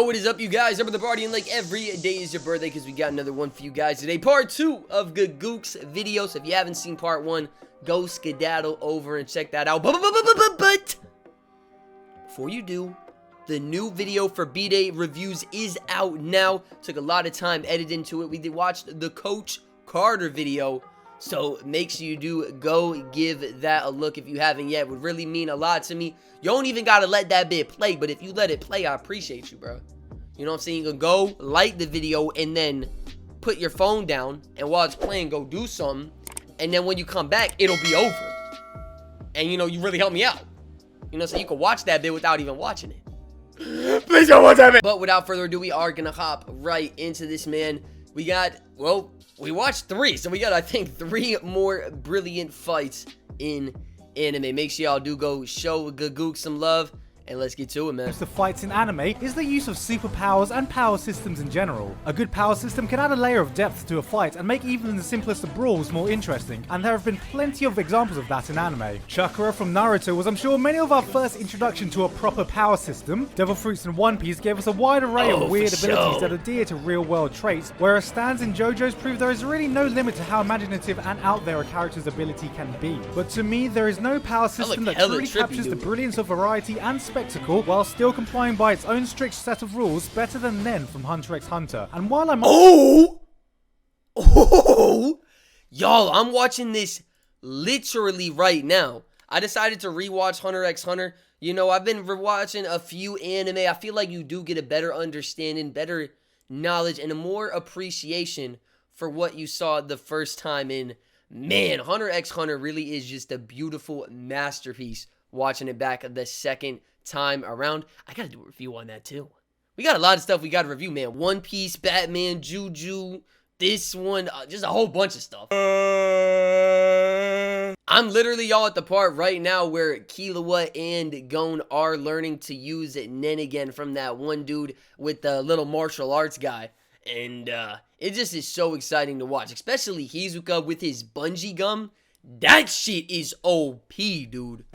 Yo, what is up, you guys? Up at the party, and like every day is your birthday because we got another one for you guys today. Part 2 of Gigguk's video. So if you haven't seen part 1, go skedaddle over and check that out. But before you do, the new video for B-Day reviews is out now. Took a lot of time editing into it. We did watch the Coach Carter video. So make sure you do go give that a look if you haven't yet. It would really mean a lot to me. You don't even gotta let that bit play, but if you let it play, I appreciate you, bro. You know what I'm saying? You can go like the video and then put your phone down, and while it's playing, go do something, and then when you come back, it'll be over. And you know, you really helped me out. You know, so you can watch that bit without even watching it. Please don't watch that bit. But without further ado, we are gonna hop right into this, man. We got, well, we watched 3, so we got, I think, 3 more brilliant fights in anime. Make sure y'all do go show Gigguk some love, and let's get to it, man. The fights in anime is the use of superpowers and power systems in general. A good power system can add a layer of depth to a fight and make even the simplest of brawls more interesting, and there have been plenty of examples of that in anime. Chakra from Naruto was, I'm sure, many of our first introduction to a proper power system. Devil Fruits in One Piece gave us a wide array of weird abilities that adhere to real-world traits, whereas stands in JoJo's prove there is really no limit to how imaginative and out there a character's ability can be. But to me, there is no power system that truly captures the brilliance of variety and spectacle while still complying by its own strict set of rules better than Nen from Hunter x Hunter. And while I'm y'all, I'm watching this literally right now. I decided to rewatch Hunter x Hunter. You know, I've been rewatching a few anime. I feel like you do get a better understanding, better knowledge, and a more appreciation for what you saw the first time in. Man, Hunter x Hunter really is just a beautiful masterpiece. Watching it back the second time around. I gotta do a review on that too. We got a lot of stuff we gotta review, man. One Piece, Batman, Juju, this one, just a whole bunch of stuff. I'm literally, y'all, at the part right now where Killua and Gon are learning to use Nen again from that one dude with the little martial arts guy. And it just is so exciting to watch, especially Hizuka with his bungee gum. That shit is OP, dude.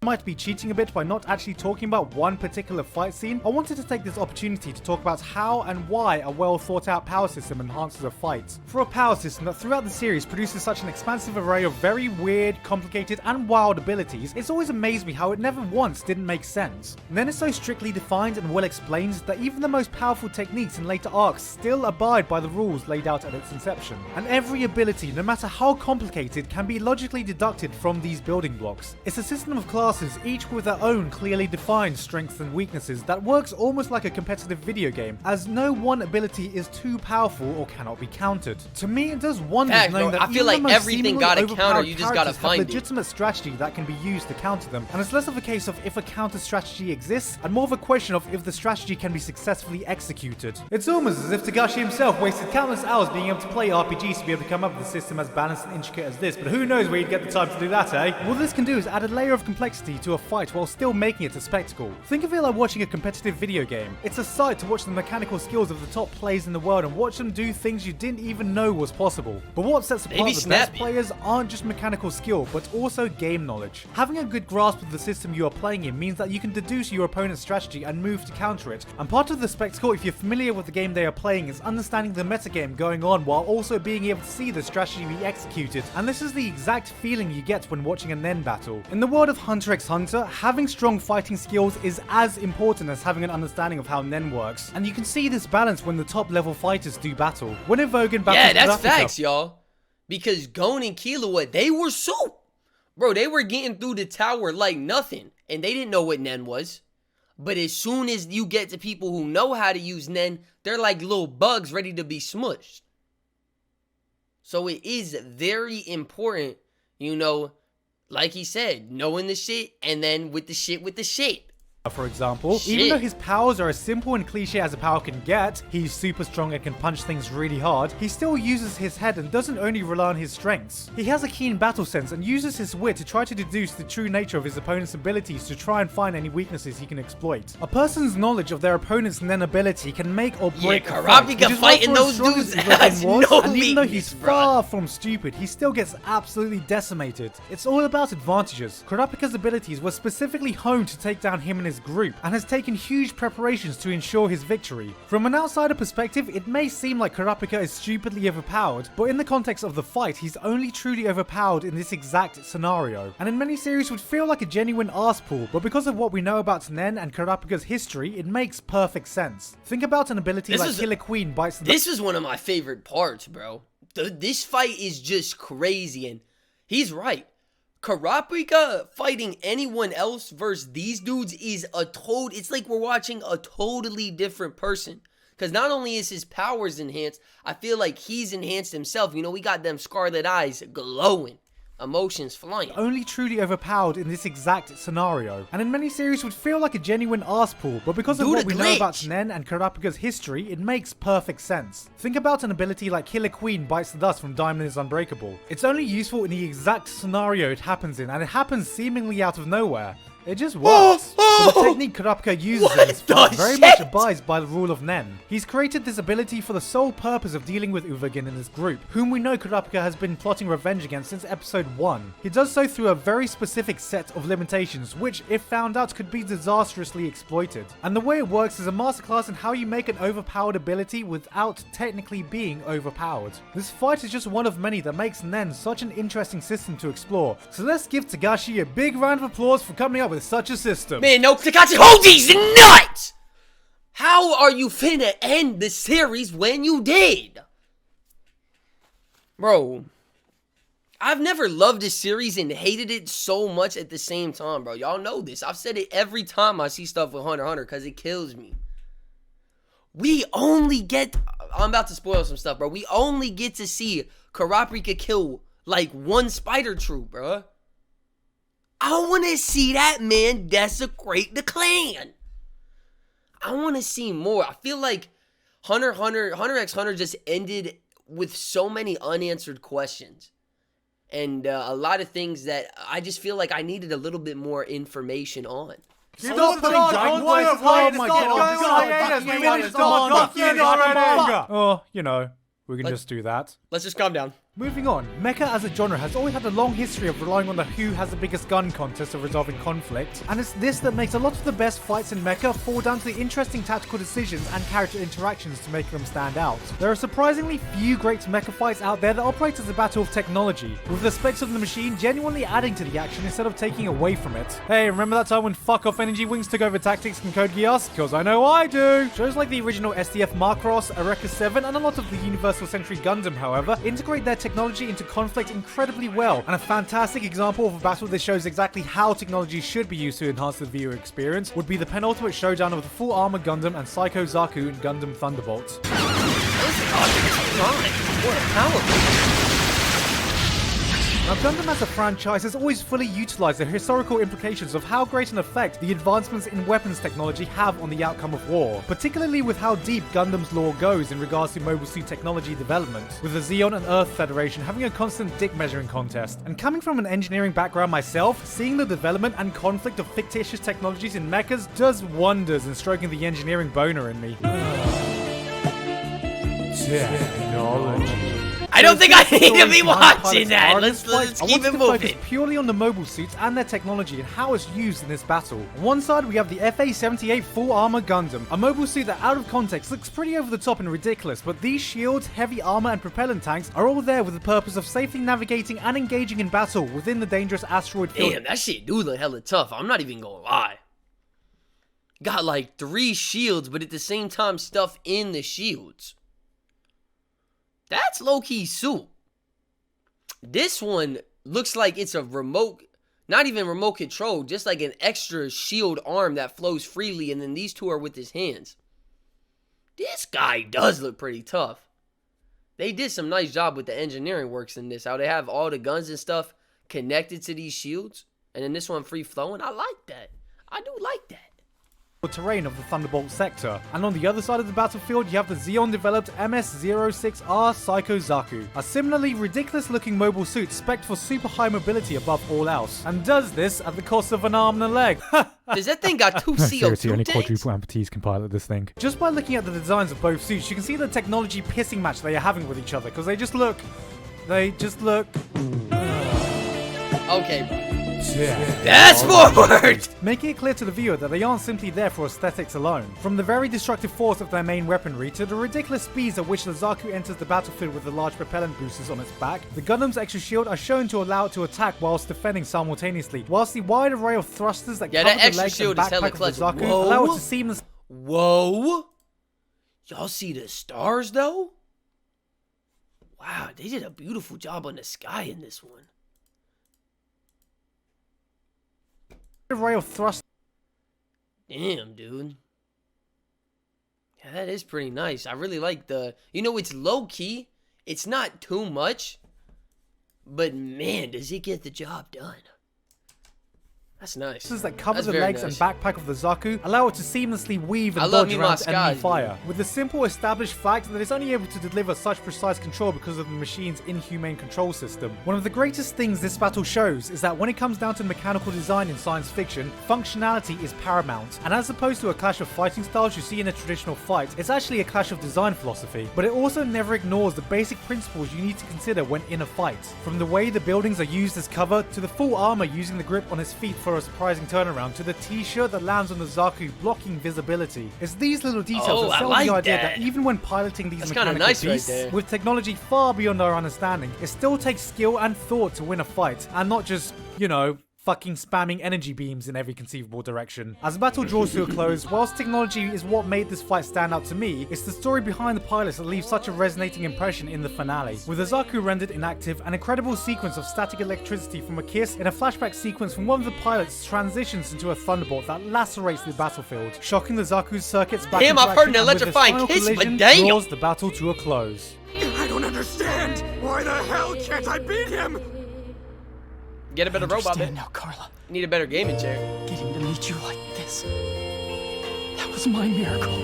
Might be cheating a bit by not actually talking about one particular fight scene. I wanted to take this opportunity to talk about how and why a well thought out power system enhances a fight. For a power system that throughout the series produces such an expansive array of very weird, complicated and wild abilities, it's always amazed me how it never once didn't make sense. And then it's so strictly defined and well explained that even the most powerful techniques in later arcs still abide by the rules laid out at its inception. And every ability, no matter how complicated, can be logically deducted from these building blocks. It's a system of classes, each with their own clearly defined strengths and weaknesses that works almost like a competitive video game, as no one ability is too powerful or cannot be countered. To me, it does wonders knowing that I feel like everything got a counter, you just gotta find it. Legitimate strategy that can be used to counter them, and it's less of a case of if a counter strategy exists, and more of a question of if the strategy can be successfully executed. It's almost as if Togashi himself wasted countless hours being able to play RPGs to be able to come up with a system as balanced and intricate as this, but who knows where you'd get the time to do that, eh? What this can do is add a layer of complexity to a fight while still making it a spectacle. Think of it like watching a competitive video game. It's a sight to watch the mechanical skills of the top players in the world and watch them do things you didn't even know was possible. But what sets apart the best players aren't just mechanical skill, but also game knowledge. Having a good grasp of the system you are playing in means that you can deduce your opponent's strategy and move to counter it. And part of the spectacle, if you're familiar with the game they are playing, is understanding the metagame going on while also being able to see the strategy be executed. And this is the exact feeling you get when watching a Nen battle. In the world of Hunter x Hunter, having strong fighting skills is as important as having an understanding of how Nen works, and you can see this balance when the top level fighters do battle. When Evogan battles, yeah, that's facts, y'all. Because Gon and Killua, they were soup, bro. They were getting through the tower like nothing, and they didn't know what Nen was. But as soon as you get to people who know how to use Nen, they're like little bugs ready to be smushed. So it is very important, you know, like he said, knowing the shit, and then with the shit. For example, even though his powers are as simple and cliche as a power can get, he's super strong and can punch things really hard, he still uses his head and doesn't only rely on his strengths. He has a keen battle sense and uses his wit to try to deduce the true nature of his opponent's abilities to try and find any weaknesses he can exploit. A person's knowledge of their opponent's Nen ability can make or break a fight, which is fighting those dudes has no and even though he's far from stupid, he still gets absolutely decimated. It's all about advantages. Kurapika's abilities were specifically honed to take down him and his his group, and has taken huge preparations to ensure his victory. From an outsider perspective, it may seem like Kurapika is stupidly overpowered, but in the context of the fight, he's only truly overpowered in this exact scenario, and in many series would feel like a genuine arse pull, but because of what we know about Nen and Kurapika's history, it makes perfect sense. Think about an ability like Killer Queen bites the— This was one of my favorite parts, bro. This fight is just crazy, and he's right. Kurapika fighting anyone else versus these dudes is it's like we're watching a totally different person. Because not only is his powers enhanced, I feel like he's enhanced himself. You know, we got them scarlet eyes glowing. Emotions flying. Only truly overpowered in this exact scenario, and in many series would feel like a genuine arse pull, but because of what we know about Nen and Kurapika's history, it makes perfect sense. Think about an ability like Killer Queen bites the dust from Diamond is Unbreakable. It's only useful in the exact scenario it happens in, and it happens seemingly out of nowhere. It just works. But the technique Kurapika uses in this fight very much abides by the rule of Nen. He's created this ability for the sole purpose of dealing with Uvagin and his group, whom we know Kurapika has been plotting revenge against since episode 1. He does so through a very specific set of limitations, which, if found out, could be disastrously exploited. And the way it works is a masterclass in how you make an overpowered ability without technically being overpowered. This fight is just one of many that makes Nen such an interesting system to explore, so let's give Tagashi a big round of applause for coming up with such a system. Man, no, Takashi, hold these nuts! How are you finna end the series when you did? Bro, I've never loved this series and hated it so much at the same time, bro. Y'all know this. I've said it every time I see stuff with Hunter x Hunter because it kills me. We only get... I'm about to spoil some stuff, bro. We only get to see Kurapika kill like one spider troop, bro. I want to see that man desecrate the clan. I want to see more. I feel like Hunter x Hunter just ended with so many unanswered questions. And a lot of things that I just feel like I needed a little bit more information on. Oh, you know, we can just do that. Let's just calm down. Moving on, Mecha as a genre has always had a long history of relying on the who has the biggest gun contest of resolving conflict, and it's this that makes a lot of the best fights in Mecha fall down to the interesting tactical decisions and character interactions to make them stand out. There are surprisingly few great Mecha fights out there that operate as a battle of technology, with the specs of the machine genuinely adding to the action instead of taking away from it. Hey, remember that time when Fuck Off Energy Wings took over tactics in Code Geass? Cause I know I do! Shows like the original SDF Macross, Eureka 7, and a lot of the Universal Century Gundam, however, integrate their technology into conflict incredibly well, and a fantastic example of a battle that shows exactly how technology should be used to enhance the viewer experience would be the penultimate showdown of the Full Armor Gundam and Psycho Zaku in Gundam Thunderbolt. What a power! Now, Gundam as a franchise has always fully utilized the historical implications of how great an effect the advancements in weapons technology have on the outcome of war, particularly with how deep Gundam's lore goes in regards to mobile suit technology development, with the Zeon and Earth Federation having a constant dick measuring contest. And coming from an engineering background myself, seeing the development and conflict of fictitious technologies in mechas does wonders in stroking the engineering boner in me. Technology. I don't think I need to be watching that. Let's keep it moving. Focus purely on the mobile suits and their technology and how it's used in this battle. On one side, we have the FA-78 Full Armor Gundam, a mobile suit that out of context looks pretty over the top and ridiculous, but these shields, heavy armor, and propellant tanks are all there with the purpose of safely navigating and engaging in battle within the dangerous asteroid field. Damn, that shit do look hella tough. I'm not even gonna lie. Got like 3 shields, but at the same time, stuff in the shields. That's low-key suit. This one looks like it's a remote, not even remote control, just like an extra shield arm that flows freely, and then these two are with his hands. This guy does look pretty tough. They did some nice job with the engineering works in this, how they have all the guns and stuff connected to these shields, and then this one free-flowing. I like that. I do like that. Terrain of the Thunderbolt sector, and on the other side of the battlefield you have the Zeon-developed MS-06R Psycho Zaku, a similarly ridiculous-looking mobile suit spec'd for super high mobility above all else, and does this at the cost of an arm and a leg. Does that thing got 2 CO2 seriously, only tanks? quadruple amputees can pilot this thing. Just by looking at the designs of both suits, you can see the technology pissing match they are having with each other, because they just look... Okay, bro. That's forward! Making it clear to the viewer that they aren't simply there for aesthetics alone. From the very destructive force of their main weaponry to the ridiculous speeds at which the Zaku enters the battlefield with the large propellant boosters on its back, the Gundam's extra shield are shown to allow it to attack whilst defending simultaneously, whilst the wide array of thrusters that cover the legs and backpack of the Zaku allow it to seamlessly... Whoa! Y'all see the stars though? Wow, they did a beautiful job on the sky in this one. array of thrust. Damn, dude. Yeah, that is pretty nice. I really like the... You know, it's low-key. It's not too much. But, man, does it get the job done. That's nice. That cover the legs and backpack of the Zaku allow it to seamlessly weave and dodge around enemy fire, with the simple established fact that it's only able to deliver such precise control because of the machine's inhumane control system. One of the greatest things this battle shows is that when it comes down to mechanical design in science fiction, functionality is paramount, and as opposed to a clash of fighting styles you see in a traditional fight, it's actually a clash of design philosophy. But it also never ignores the basic principles you need to consider when in a fight, from the way the buildings are used as cover, to the full armor using the grip on its feet for a surprising turnaround, to the t-shirt that lands on the Zaku blocking visibility. It's these little details that sell the idea that even when piloting these mechanical beasts, with technology far beyond our understanding, it still takes skill and thought to win a fight, and not just, you know, fucking spamming energy beams in every conceivable direction. As the battle draws to a close, whilst technology is what made this fight stand out to me, it's the story behind the pilots that leaves such a resonating impression in the finale. With the Zaku rendered inactive, an incredible sequence of static electricity from a kiss in a flashback sequence from one of the pilots transitions into a thunderbolt that lacerates the battlefield, shocking the Zaku's circuits back into action, I've heard an electrifying kiss, but damn! Draws the battle to a close. I don't understand! Why the hell can't I beat him? Get a better robot, man. Now, Carla. Need a better gaming chair. Getting to meet you like this. That was my miracle.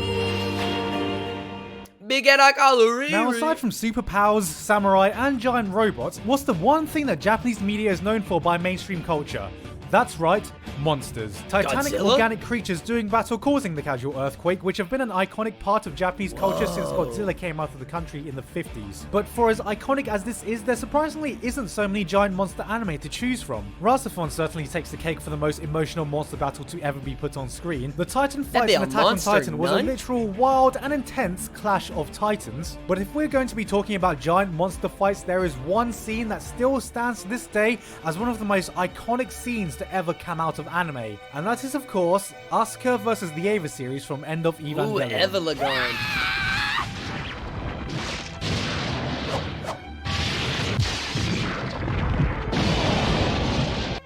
Big Edda Gallery. Now, aside from superpowers, samurai, and giant robots, what's the one thing that Japanese media is known for by mainstream culture? That's right, monsters. Titanic organic creatures doing battle causing the casual earthquake, which have been an iconic part of Japanese culture since Godzilla came out of the country in the 50s. But for as iconic as this is, there surprisingly isn't so many giant monster anime to choose from. Rasafon certainly takes the cake for the most emotional monster battle to ever be put on screen. The Titan fight in Attack on Titan was a literal wild and intense clash of titans. But if we're going to be talking about giant monster fights, there is one scene that still stands to this day as one of the most iconic scenes to ever come out of anime, and that is of course Asuka versus the Eva series from End of Evangelion. Ooh, Eva Lagarde.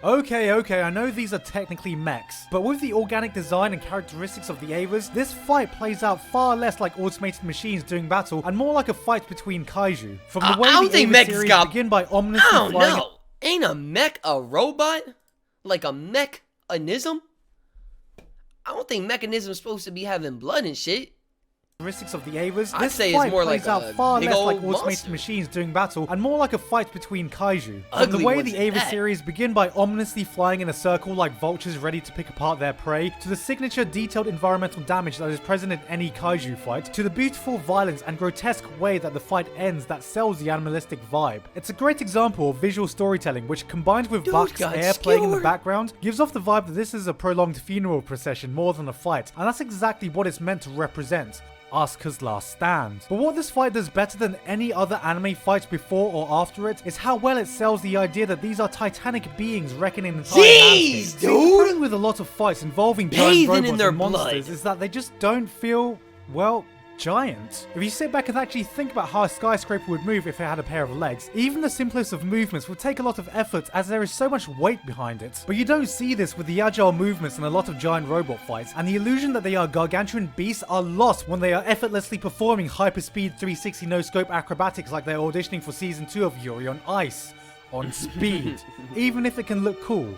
Okay, I know these are technically mechs, but with the organic design and characteristics of the Evas, this fight plays out far less like automated machines doing battle and more like a fight between kaiju. From the way the Eva series begin by ominously flying... Ain't a mech a robot? Like a mechanism? I don't think mechanism's supposed to be having blood and shit. Characteristics of the Evas, I'd say it's more like out far less like automated monster. machines doing battle and more like a fight between kaiju. From the way the Eva series begin by ominously flying in a circle like vultures ready to pick apart their prey, to the signature detailed environmental damage that is present in any kaiju fight, to the beautiful violence and grotesque way that the fight ends that sells the animalistic vibe. It's a great example of visual storytelling which, combined with Buck's air playing in the background, gives off the vibe that this is a prolonged funeral procession more than a fight, and that's exactly what it's meant to represent. Asuka's last stand. But what this fight does better than any other anime fight before or after it is how well it sells the idea that these are titanic beings reckoning the entire landscape. Dude! The problem with a lot of fights involving giant robots and monsters is that they just don't feel, well, giant. If you sit back and actually think about how a skyscraper would move if it had a pair of legs, even the simplest of movements would take a lot of effort as there is so much weight behind it. But you don't see this with the agile movements in a lot of giant robot fights, and the illusion that they are gargantuan beasts are lost when they are effortlessly performing hyperspeed 360 no-scope acrobatics like they're auditioning for season 2 of Yuri on Ice. On speed. Even if it can look cool.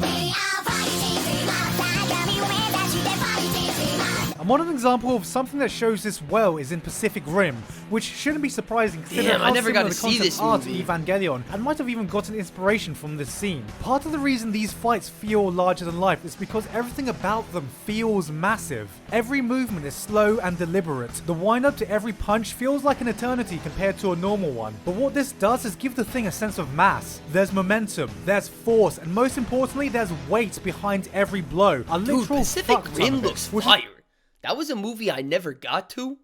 And modern example of something that shows this well is in Pacific Rim, which shouldn't be surprising considering Damn, I how never got similar to the see concepts this are to movie. Evangelion, and might have even gotten inspiration from this scene. Part of the reason these fights feel larger than life is because everything about them feels massive. Every movement is slow and deliberate. The wind-up to every punch feels like an eternity compared to a normal one. But what this does is give the thing a sense of mass. There's momentum, there's force, and most importantly, there's weight behind every blow. A Dude, literal Pacific fuck ton Rim of it, looks which is fire. That was a movie I never got to,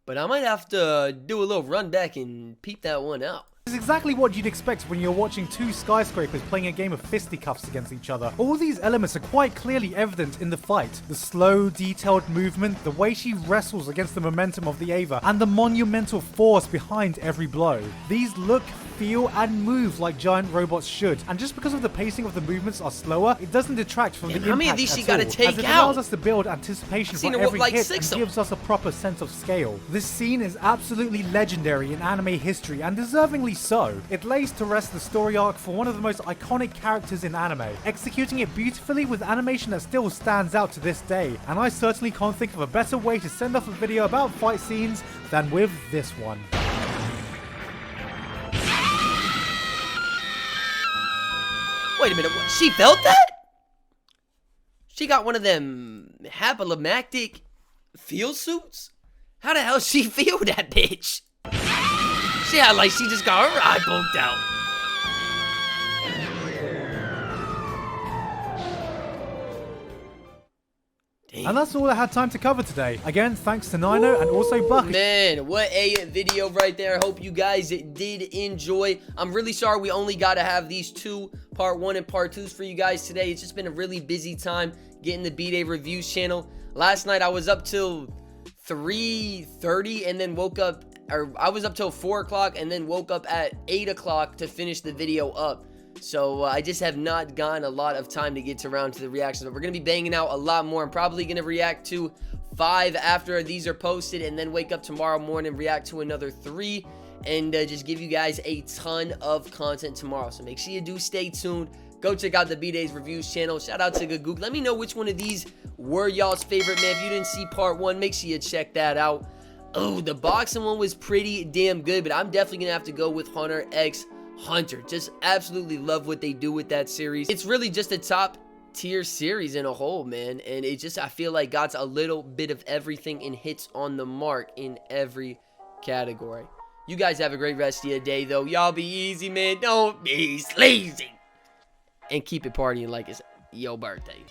but I might have to do a little run back and peep that one out. This is exactly what you'd expect when you're watching two skyscrapers playing a game of fisticuffs against each other. All these elements are quite clearly evident in the fight. The slow, detailed movement, the way she wrestles against the momentum of the Ava, and the monumental force behind every blow. These look, feel, and move like giant robots should. And just because of the pacing of the movements are slower, it doesn't detract from the impact how many of these she at gotta all, take as it out? allows us to build anticipation I've seen for her whoop every like hit 6 and of gives us a proper sense of scale. This scene is absolutely legendary in anime history, and deservingly so. It lays to rest the story arc for one of the most iconic characters in anime, executing it beautifully with animation that still stands out to this day, and I certainly can't think of a better way to send off a video about fight scenes than with this one. Wait a minute, what? She felt that? She got one of them hapalomactic feel suits? How the hell she feel that bitch? She had like she just got her eye poked out. And that's all I had time to cover today. Again, thanks to Nino and also Buck. Man, what a video right there. I hope you guys did enjoy. I'm really sorry we only got to have these two, part 1 and part 2s for you guys today. It's just been a really busy time getting the B-Day Reviews channel. Last night I was up till 3:30 and then woke up, or I was up till 4 o'clock and then woke up at 8 o'clock to finish the video up. So I just have not gotten a lot of time to get around to the reactions, but we're going to be banging out a lot more. I'm probably going to react to 5 after these are posted, and then wake up tomorrow morning, react to another 3, and just give you guys a ton of content tomorrow. So make sure you do stay tuned. Go check out the B-Day's Reviews channel. Shout out to Gigguk. Let me know which one of these were y'all's favorite, man. If you didn't see part 1, make sure you check that out. Oh, the boxing one was pretty damn good, but I'm definitely going to have to go with Hunter x Hunter. Just absolutely love what they do with that series. It's really just a top tier series in a whole, man, and it just, I feel like got a little bit of everything and hits on the mark in every category. You guys have a great rest of your day, though. Y'all be easy, man. Don't be sleazy, and keep it partying like it's your birthday.